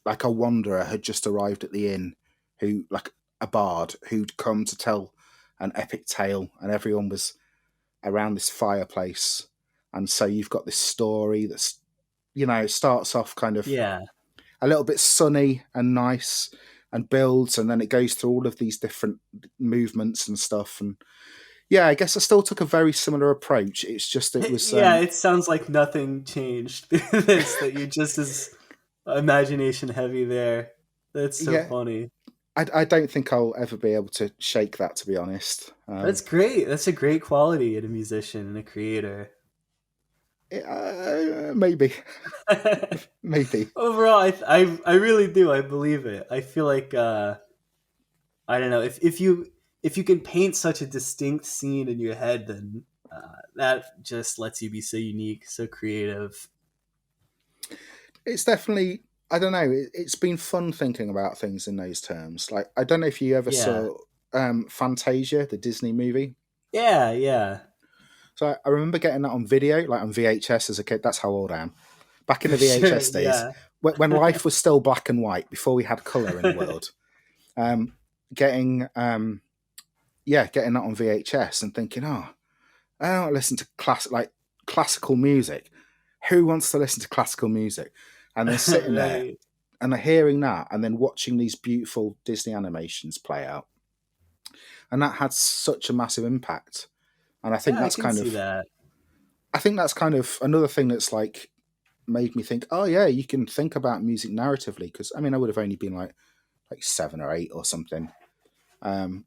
like a wanderer had just arrived at the inn, who, like a bard who'd come to tell an epic tale, and everyone was around this fireplace. And so you've got this story that's, starts off kind of Yeah. a little bit sunny and nice, and builds, and then it goes through all of these different movements and stuff. And yeah, I guess I still took a very similar approach. It's just it was Yeah, it sounds like nothing changed through this, that you're just as imagination heavy there. That's so yeah. funny. I don't think I'll ever be able to shake that, to be honest. That's great. That's a great quality in a musician and a creator. Maybe, maybe. Overall, I really do. I believe it. I feel like I don't know if you can paint such a distinct scene in your head, then that just lets you be so unique, so creative. It's definitely. I don't know. It's been fun thinking about things in those terms. Like, I don't know if you ever Yeah. saw. Fantasia, the Disney movie? Yeah, yeah. So I remember getting that on video, like on VHS as a kid. That's how old I am. Back in For the sure, VHS days, yeah. when life was still black and white, before we had color in the world, um, getting getting that on VHS and thinking, oh, I don't listen to classical music. Who wants to listen to classical music? And then sitting there Right. and hearing that, and then watching these beautiful Disney animations play out, and that had such a massive impact. And Yeah, I can see that. I think that's kind of another thing that's like made me think, oh yeah, you can think about music narratively. Because I mean, I would have only been like 7 or 8 or something. Um,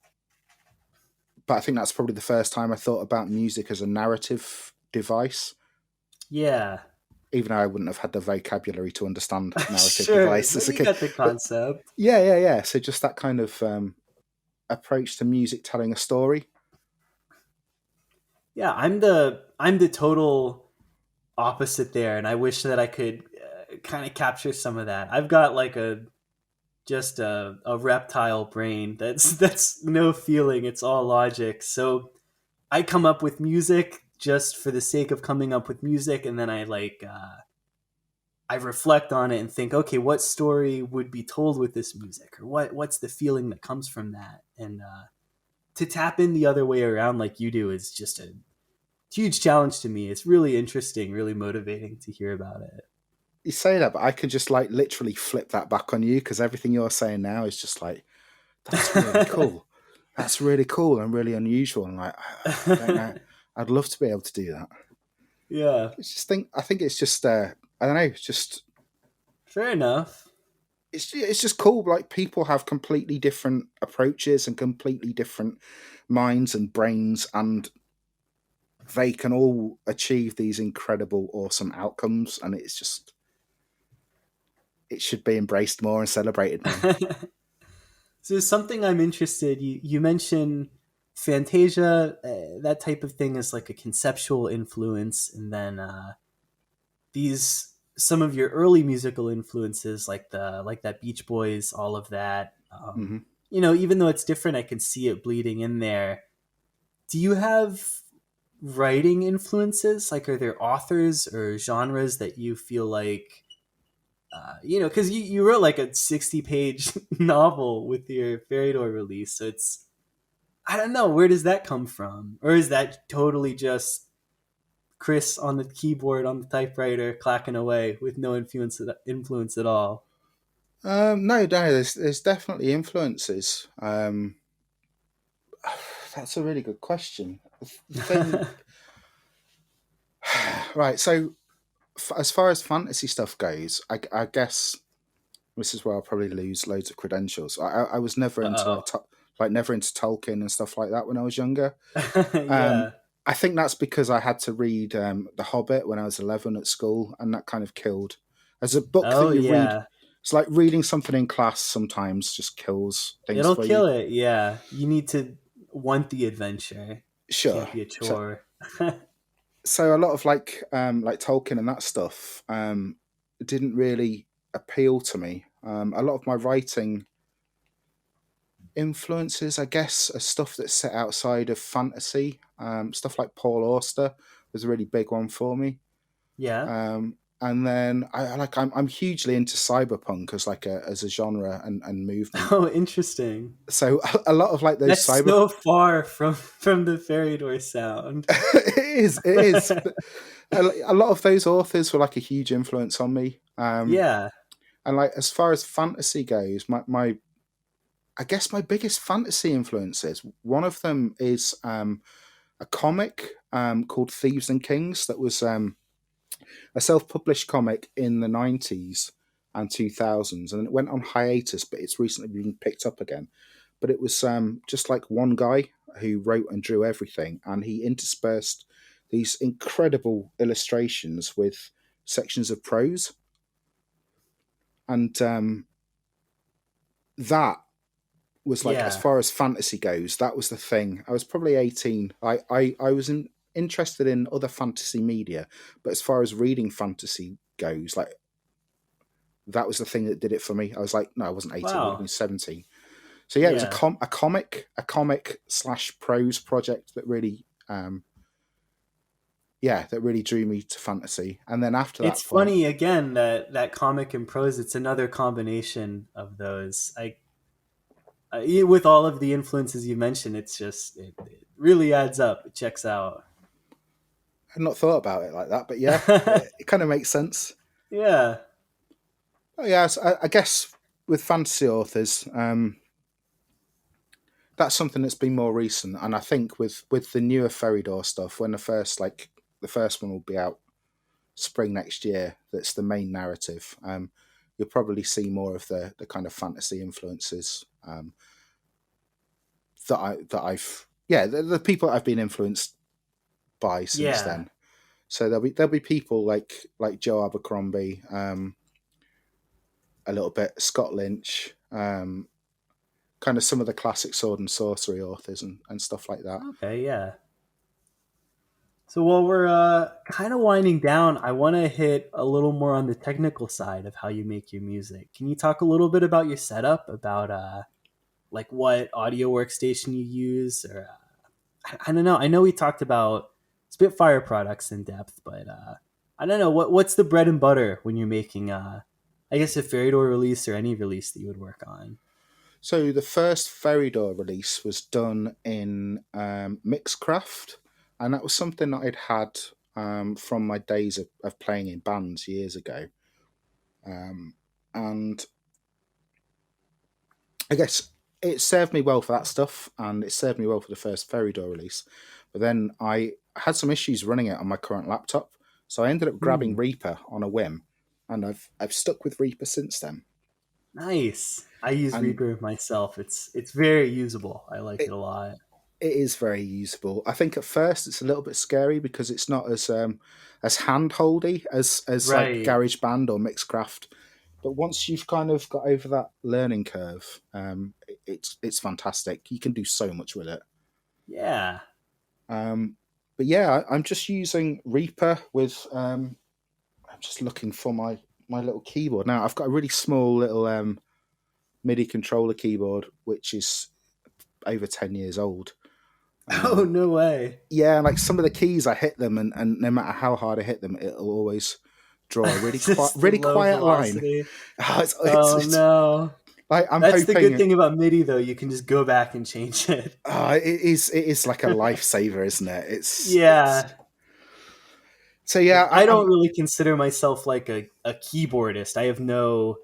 but I think that's probably the first time I thought about music as a narrative device, Yeah. even though I wouldn't have had the vocabulary to understand narrative Sure, device but as a you kid. got the But concept. yeah. So just that kind of approach to music telling a story. Yeah, I'm the total opposite there, and I wish that I could kind of capture some of that. I've got like a reptile brain that's no feeling, it's all logic. So I come up with music just for the sake of coming up with music, and then I reflect on it and think, okay, what story would be told with this music, or what's the feeling that comes from that? And to tap in the other way around like you do is just a huge challenge to me. It's really interesting, really motivating to hear about it. You say that, but I could just like literally flip that back on you because everything you're saying now is just like, that's really cool. That's really cool and really unusual. And like, I don't know. I'd love to be able to do that. Yeah, I think it's just, I don't know. It's just, fair enough. it's just cool. Like people have completely different approaches and completely different minds and brains, and they can all achieve these incredible, awesome outcomes. And it's just, it should be embraced more and celebrated more. So something I'm interested. You mentioned Fantasia, that type of thing is like a conceptual influence, and then these some of your early musical influences, like that Beach Boys, all of that. Mm-hmm. Even though it's different, I can see it bleeding in there. Do you have writing influences? Like, are there authors or genres that you feel like because you wrote like a 60-page novel with your Ferrydor release, so it's I don't know, where does that come from, or is that totally just Chris on the keyboard on the typewriter clacking away with no influence at all? No, there's definitely influences. That's a really good question. The thing, right? So, as far as fantasy stuff goes, I guess this is where I'll probably lose loads of credentials. I was never into Uh never into Tolkien and stuff like that when I was younger. oh. Um, Yeah. I think that's because I had to read The Hobbit when I was 11 at school, and that kind of killed. As a book that Oh you read, yeah. it's like reading something in class sometimes just kills things It'll for you. kill it. Yeah. You need to want the adventure. Sure. Can't be a So, chore. so a lot of like Tolkien and that stuff didn't really appeal to me. A lot of my writing influences, I guess, are stuff that's set outside of fantasy. Stuff like Paul Auster was a really big one for me. Yeah. And then I'm hugely into cyberpunk as as a genre and movement. Oh, interesting. So a lot of like those That's cyber so far from the Ferrydor sound. it is. But a lot of those authors were like a huge influence on me. Yeah. And like as far as fantasy goes, my I guess my biggest fantasy influences. One of them is a comic called Thieves and Kings that was a self-published comic in the 90s and 2000s, and it went on hiatus, but it's recently been picked up again. But it was just like one guy who wrote and drew everything, and he interspersed these incredible illustrations with sections of prose, and that was like, as Yeah. far as fantasy goes, that was the thing. I was probably 18. I was interested in other fantasy media, but as far as reading fantasy goes, like that was the thing that did it for me. I was like, no, I wasn't 18, I would have been Wow. 17. So yeah, it was Yeah. a comic slash prose project that really that really drew me to fantasy. And then after It's that point, funny again that that comic and prose. It's another combination of those. With all of the influences you mentioned, it's just it really adds up. It checks out. I'd not thought about it like that, but yeah, it kind of makes sense. Yeah. Oh, yeah, so I guess with fantasy authors, that's something that's been more recent. And I think with the newer Ferrydor stuff, when the first one will be out spring next year, that's the main narrative. You'll probably see more of the kind of fantasy influences I've the people that I've been influenced by since Yeah. then. So there'll be people like Joe Abercrombie, a little bit Scott Lynch, kind of some of the classic sword and sorcery authors and stuff like that. Okay. Yeah. So while we're kind of winding down, I want to hit a little more on the technical side of how you make your music. Can you talk a little bit about your setup, about like what audio workstation you use, or I don't know. I know we talked about Spitfire products in depth, but I don't know what's the bread and butter when you're making I guess a Ferrydor release or any release that you would work on. So the first Ferrydor release was done in Mixcraft, and that was something that I'd had from my days of playing in bands years ago. And I guess it served me well for that stuff, and it served me well for the first Ferrydor release. But then I had some issues running it on my current laptop, so I ended up grabbing Hmm, Reaper on a whim, and I've stuck with Reaper since then. nice. I use And Reaper myself. It's very usable. I like it it, a lot. it is very usable. I think at first it's a little bit scary because it's not as hand holdy as like Right. GarageBand or Mixcraft. But once you've kind of got over that learning curve, it's fantastic. You can do so much with it. Yeah. But yeah, I'm just using Reaper with. I'm just looking for my little keyboard now. I've got a really small little MIDI controller keyboard, which is over 10 years old. Oh Um, no way. yeah, like some of the keys, I hit them, and no matter how hard I hit them, it'll always draw a Just the really low quiet line. velocity. Oh, Oh no. like I'm That's the good hoping. thing about MIDI though. You can just go back and change it. It is like a lifesaver, isn't it? It's Yeah. so yeah. I don't really consider myself like a keyboardist. I have no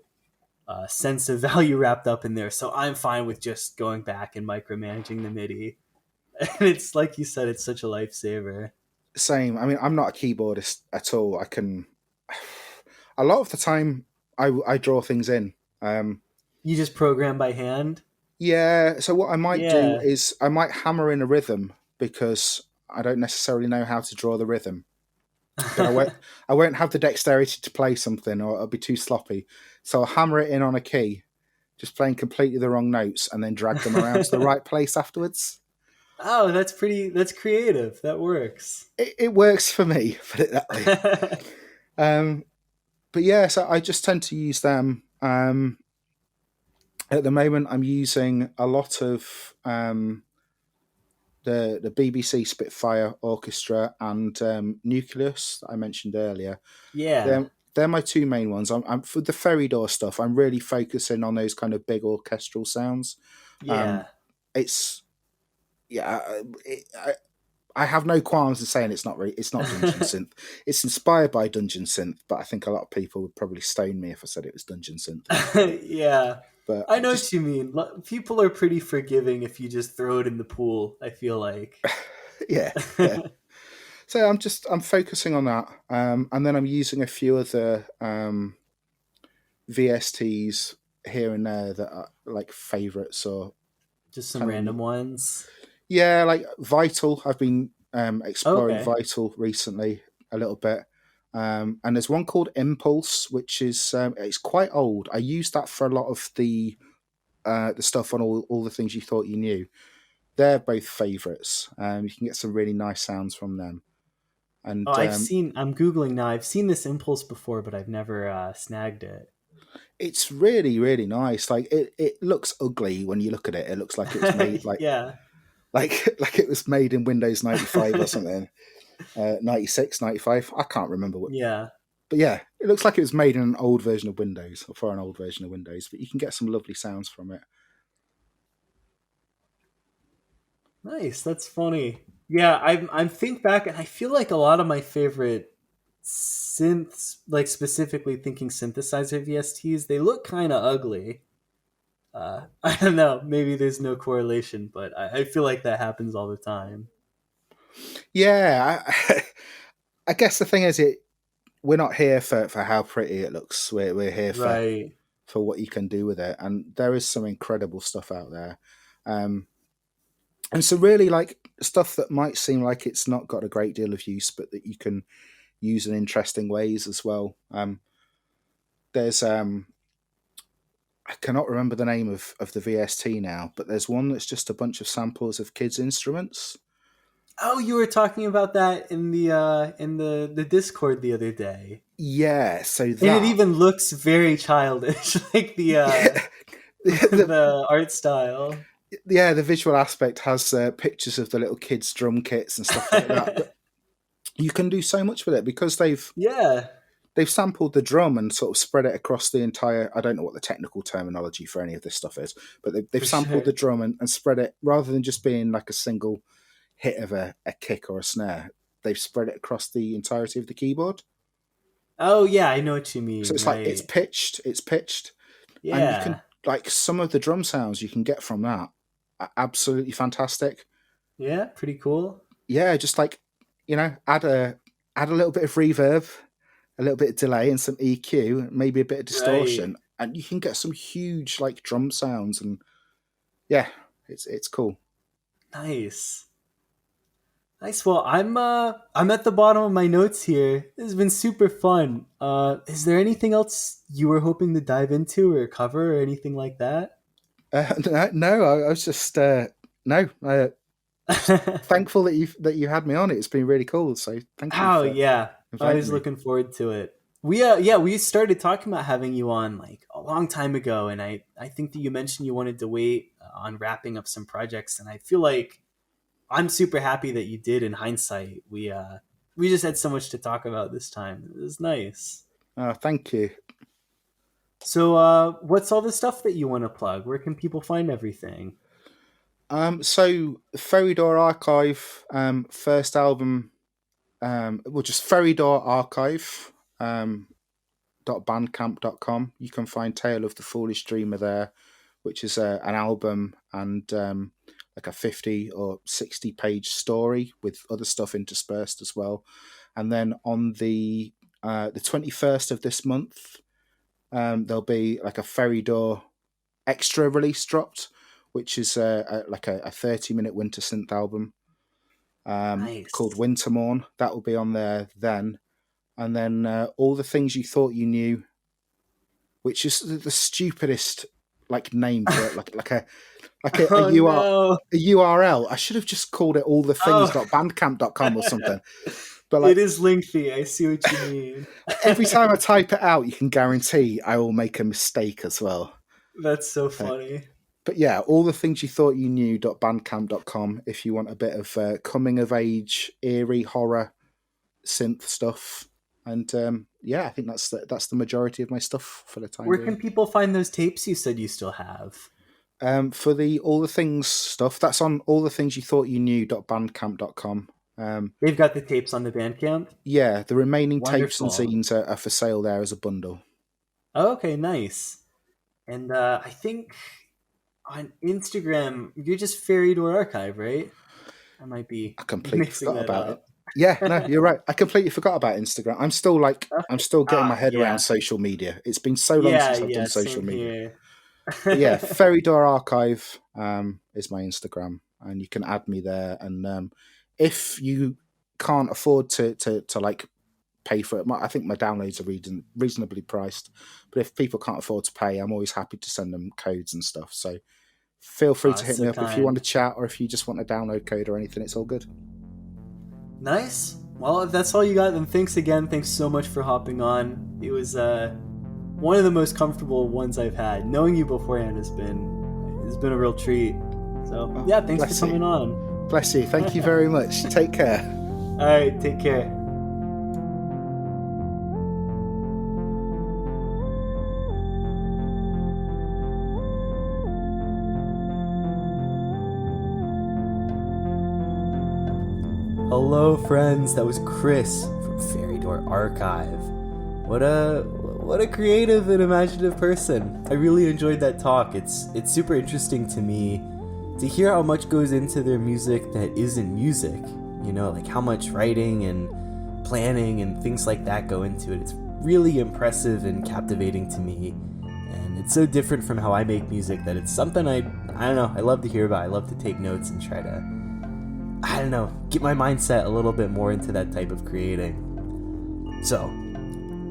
sense of value wrapped up in there, so I'm fine with just going back and micromanaging the MIDI. And it's like you said, it's such a lifesaver. Same. I mean, I'm not a keyboardist at all. I can a lot of the time I draw things in. Um, You just program by hand. yeah. So what I might do Yeah. is I might hammer in a rhythm because I don't necessarily know how to draw the rhythm. But I won't have the dexterity to play something, or it'll be too sloppy. So I'll hammer it in on a key, just playing completely the wrong notes, and then drag them around to the right place afterwards. Oh, that's pretty. That's creative. That works. It works for me, put it that way. Um, but yeah, so I just tend to use them. At the moment, I'm using a lot of the BBC Spitfire Orchestra and Nucleus that I mentioned earlier. Yeah. They're my two main ones. I'm for the Ferrydor stuff. I'm really focusing on those kind of big orchestral sounds. Um, Yeah. it's yeah, I have no qualms in saying it's not Dungeon Synth. It's inspired by Dungeon Synth, but I think a lot of people would probably stone me if I said it was Dungeon Synth. Yeah. But I know just what you mean. People are pretty forgiving if you just throw it in the pool, I feel like. yeah, yeah. So I'm focusing on that, and then I'm using a few other VSTs here and there that are like favorites or Just some kind of random ones. yeah, like Vital. I've been exploring Okay. Vital recently a little bit. And there's one called Impulse, which is it's quite old. I used that for a lot of the stuff on all the things you thought you knew. They're both favourites. You can get some really nice sounds from them. Oh, And I'm Googling now. I've seen this impulse before, but I've never snagged it. It's really, really nice. Like it looks ugly when you look at it. It looks like it was made Yeah. like it was made in Windows 95 or something. 96, 95. I can't remember what. Yeah. But yeah, it looks like it was made in an old version of Windows, or for an old version of Windows. But you can get some lovely sounds from it. Nice. That's funny. Yeah, I'm think back and I feel like a lot of my favorite synths, like specifically thinking synthesizer VSTs, they look kind of ugly. I don't know. Maybe there's no correlation, but I feel like that happens all the time. Yeah, I guess the thing is, we're not here for how pretty it looks. We're here Right. for what you can do with it, and there is some incredible stuff out there. And so really like stuff that might seem like it's not got a great deal of use, but that you can use in interesting ways as well. There's I cannot remember the name of the VST now, but there's one that's just a bunch of samples of kids' instruments. Oh, you were talking about that in the Discord the other day. Yeah, so And it that even looks very childish, like the yeah, the, the art style. yeah, the visual aspect has pictures of the little kids' drum kits and stuff like that. But you can do so much with it because Yeah. they've sampled the drum and sort of spread it across the entire. I don't know what the technical terminology for any of this stuff is, but they've For sampled sure. the drum and spread it rather than just being like a single hit of a kick or a snare. They've spread it across the entirety of the keyboard. Oh yeah, I know what you So mean. it's like Right. it's pitched, and you can Yeah. like some of the drum sounds you can get from that are absolutely fantastic. Yeah, pretty cool. Yeah, just like add a little bit of reverb, a little bit of delay, and some EQ, maybe a bit of Right. distortion, and you can get some huge like drum sounds. And yeah, it's cool. Nice. Nice. Well, I'm at the bottom of my notes here. This has been super fun. Is there anything else you were hoping to dive into or cover or anything like that? No, I was just no. Thankful that you had me on it. It's been really cool. So thank you Oh for yeah, I inviting was me. looking forward to it. We started talking about having you on like a long time ago, and I think that you mentioned you wanted to wait on wrapping up some projects, and I feel like I'm super happy that you did. In hindsight, we just had so much to talk about this time. It was nice. Thank you. So, what's all the stuff that you want to plug? Where can people find everything? So Ferrydor Archive, first album, well, just Ferrydor Archive, .bandcamp.com. You can find Tale of the Foolish Dreamer there, which is an album and like a 50 or 60 page story with other stuff interspersed as well. And then on the 21st of this month, there'll be like a Ferrydor extra release dropped, which is like a 30-minute winter synth album called Nice. Wintermorn. That will be on there then. And then All the Things You Thought You Knew, which is the stupidest like name for it, like Oh no. a URL. I should have just called it all the Oh. things.bandcamp.com or something. But It like is lengthy. I see what you mean. every time I type it out, you can guarantee I will make a mistake as well. That's so Uh, funny. but yeah, all the things you thought you knew.bandcamp.com if you want a bit of coming of age, eerie horror synth stuff. And yeah, I think that's the majority of my stuff for the time Where can being. people find those tapes you said you still have? For the all the things stuff, that's on all the things you thought you knew.bandcamp.com. They've got the tapes on the Bandcamp. Yeah, the remaining tapes and Wonderful. zines are for sale there as a bundle. Oh, okay, nice. And I think on Instagram, you're just Ferrydor Archive, right? I might be I completely mixing forgot that about it. up. Yeah, no, you're right. I completely forgot about Instagram. I'm Okay. still getting my Ah, head around yeah. social media. It's been so long Yeah, since I've done yeah, social same media. here. But yeah, Ferrydor Archive is my Instagram, and you can add me there. And if you can't afford to like pay for it, I think my downloads are reasonably priced. But if people can't afford to pay, I'm always happy to send them codes and stuff. So feel free Oh, to it's hit so me up if you want to kind. chat or if you just want a download code or anything. It's all good. Nice. Well, if that's all you got, then thanks again. Thanks so much for hopping on. It was one of the most comfortable ones I've had. Knowing you beforehand has been a real treat. So yeah, thanks for coming on. Bless you. Thank you very much. Take care. All right, take care. Hello, friends. That was Chris from Ferrydor Archive. What a creative and imaginative person. I really enjoyed that talk. It's super interesting to me to hear how much goes into their music that isn't music. You know, like how much writing and planning and things like that go into it. It's really impressive and captivating to me. And it's so different from how I make music that it's something I don't know, I love to hear about. I love to take notes and try to, I don't know, get my mindset a little bit more into that type of creating. So,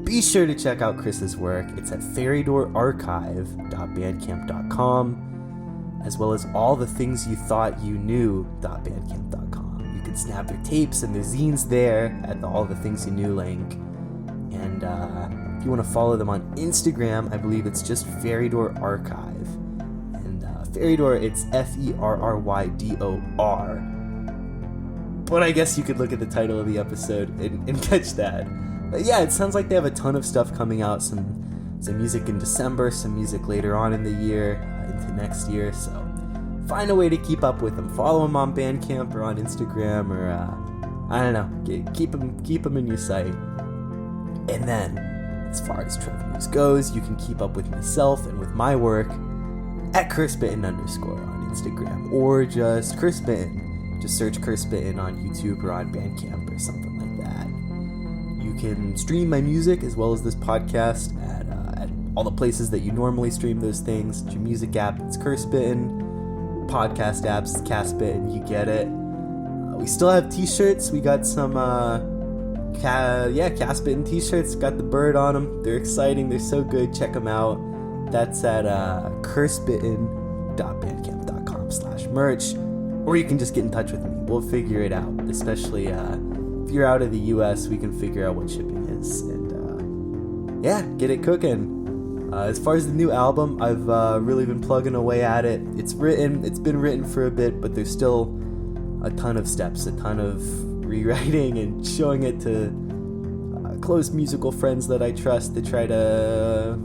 be sure to check out Chris's work. It's at ferrydorarchive.bandcamp.com, as well as all the things you thought you knew.bandcamp.com. You can snap their tapes and their zines there at the all the things you knew link. And if you want to follow them on Instagram, I believe it's just Ferrydor Archive. And Ferrydor, it's Ferrydor. But I guess you could look at the title of the episode and catch that. But yeah, it sounds like they have a ton of stuff coming out. Some music in December, some music later on in the year, into next year. So find a way to keep up with them. Follow them on Bandcamp or on Instagram, or I don't know, keep them in your sight. And then, as far as Trev News goes, you can keep up with myself and with my work at Castbitten_ on Instagram, or just Castbitten. Just search Castbitten on YouTube or on Bandcamp or something like that. You can stream my music as well as this podcast at all the places that you normally stream those things. It's your music app, it's Castbitten. Podcast apps, it's Castbitten. You get it. We still have t-shirts. We got some Castbitten t-shirts. Got the bird on them. They're exciting. They're so good. Check them out. That's at castbitten.bandcamp.com/merch. Or you can just get in touch with me. We'll figure it out. Especially if you're out of the US, we can figure out what shipping is. And get it cooking. As far as the new album, I've really been plugging away at it. It's been written for a bit, but there's still a ton of steps, a ton of rewriting and showing it to close musical friends that I trust to try to,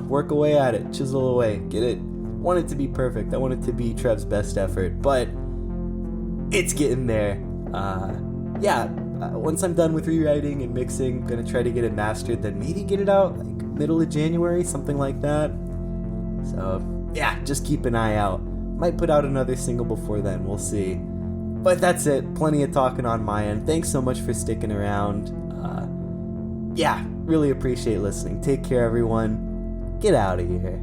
work away at it, chisel away, get it. I want it to be perfect. I want it to be Trev's best effort, but it's getting there. Once I'm done with rewriting and mixing, gonna try to get it mastered, then maybe get it out like middle of January, something like that. So just keep an eye out. Might put out another single before then, we'll see. But that's it, plenty of talking on my end. Thanks so much for sticking around. Really appreciate listening. Take care, everyone. Get out of here.